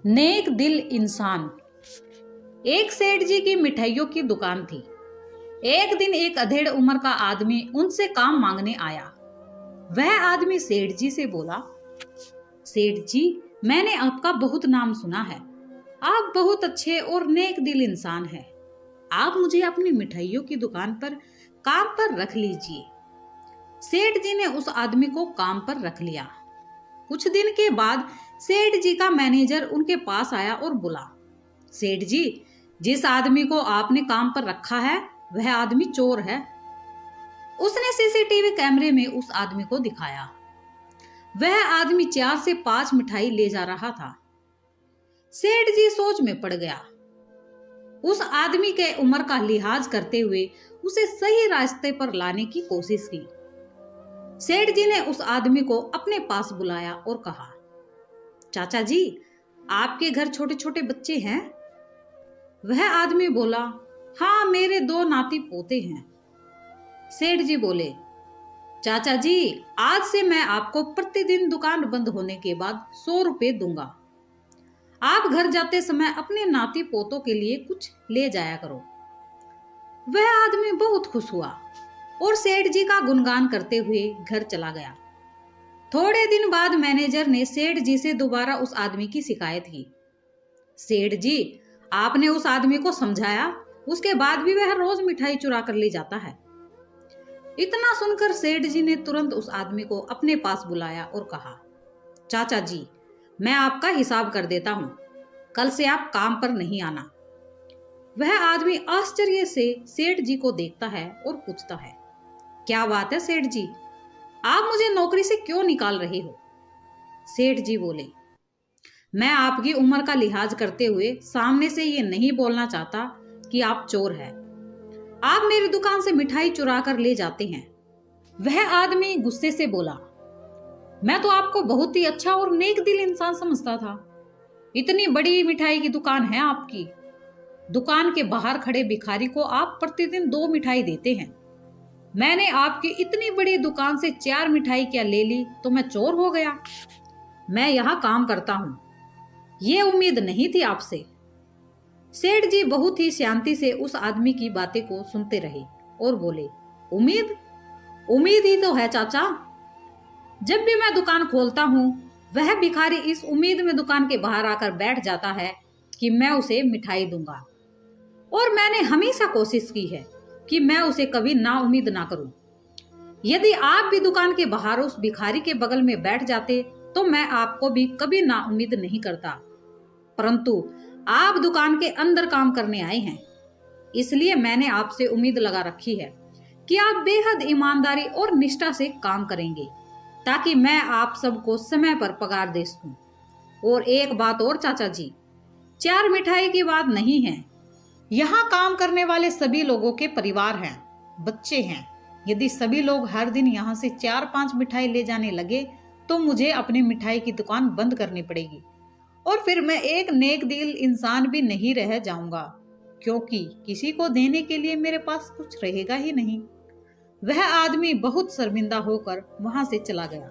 नेक दिल इंसान। एक सेठ जी की मिठाइयों की दुकान थी। एक दिन एक अधेड़ उम्र का आदमी उनसे काम मांगने आया। वह आदमी सेठ जी से बोला, सेठ जी, मैंने आपका बहुत नाम सुना है। आप बहुत अच्छे और नेक दिल इंसान हैं। आप मुझे अपनी मिठाइयों की दुकान पर काम पर रख लीजिए। सेठ जी ने उस आदमी को काम पर रख लिया। कुछ दिन के बाद सेठ जी का मैनेजर उनके पास आया और बोला, सेठ जी, जिस आदमी को आपने काम पर रखा है वह आदमी चोर है। उसने सीसीटीवी कैमरे में उस आदमी को दिखाया। वह आदमी 4 से 5 मिठाई ले जा रहा था। सेठ जी सोच में पड़ गया। उस आदमी के उम्र का लिहाज करते हुए उसे सही रास्ते पर लाने की कोशिश की। सेठ जी ने उस आदमी को अपने पास बुलाया और कहा, चाचा जी, आपके घर छोटे छोटे बच्चे हैं? वह आदमी बोला, हाँ, मेरे 2 नाती पोते हैं। सेठ जी बोले, चाचा जी, आज से मैं आपको प्रतिदिन दुकान बंद होने के बाद 100 रुपए दूंगा। आप घर जाते समय अपने नाती पोतों के लिए कुछ ले जाया करो। वह आदमी बहुत खुश हुआ और सेठ जी का गुणगान करते हुए घर चला गया। थोड़े दिन बाद मैनेजर ने सेठ जी से दोबारा उस आदमी की शिकायत की। सेठ जी, आपने उस आदमी को समझाया, उसके बाद भी वह रोज मिठाई चुरा कर ले जाता है। इतना सुनकर सेठ जी ने तुरंत उस आदमी को अपने पास बुलाया और कहा, चाचा जी, मैं आपका हिसाब कर देता हूं। कल से आप काम पर नहीं आना। वह आदमी आश्चर्य से सेठ जी को देखता है और पूछता है, क्या बात है सेठ जी, आप मुझे नौकरी से क्यों निकाल रहे हो? सेठ जी बोले, मैं आपकी उम्र का लिहाज करते हुए सामने से ये नहीं बोलना चाहता कि आप चोर हैं। आप मेरी दुकान से मिठाई चुरा कर ले जाते हैं। वह आदमी गुस्से से बोला, मैं तो आपको बहुत ही अच्छा और नेक दिल इंसान समझता था। इतनी बड़ी मिठाई की दुकान है आपकी। दुकान के बाहर खड़े भिखारी को आप प्रतिदिन 2 मिठाई देते हैं। मैंने आपकी इतनी बड़ी दुकान से 4 मिठाई क्या ले ली तो मैं चोर हो गया? मैं यहाँ काम करता हूँ, ये उम्मीद नहीं थी आपसे। सेठ जी बहुत ही शांति से उस आदमी की बातें को सुनते रहे और बोले, उम्मीद ही तो है चाचा। जब भी मैं दुकान खोलता हूँ वह भिखारी इस उम्मीद में दुकान के बाहर आकर बैठ जाता है कि मैं उसे मिठाई दूंगा, और मैंने हमेशा कोशिश की है कि मैं उसे कभी ना उम्मीद ना करूं। यदि आप भी दुकान के बाहर उस भिखारी के बगल में बैठ जाते तो मैं आपको भी कभी ना उम्मीद नहीं करता, परंतु आप दुकान के अंदर काम करने आए हैं, इसलिए मैंने आपसे उम्मीद लगा रखी है कि आप बेहद ईमानदारी और निष्ठा से काम करेंगे, ताकि मैं आप सबको समय पर पगार दे सकूं। और एक बात और चाचा जी, 4 मिठाई की बात नहीं है। यहाँ काम करने वाले सभी लोगों के परिवार हैं, बच्चे हैं। यदि सभी लोग हर दिन यहाँ से 4-5 मिठाई ले जाने लगे तो मुझे अपनी मिठाई की दुकान बंद करनी पड़ेगी, और फिर मैं एक नेक दिल इंसान भी नहीं रह जाऊंगा, क्योंकि किसी को देने के लिए मेरे पास कुछ रहेगा ही नहीं। वह आदमी बहुत शर्मिंदा होकर वहां से चला गया।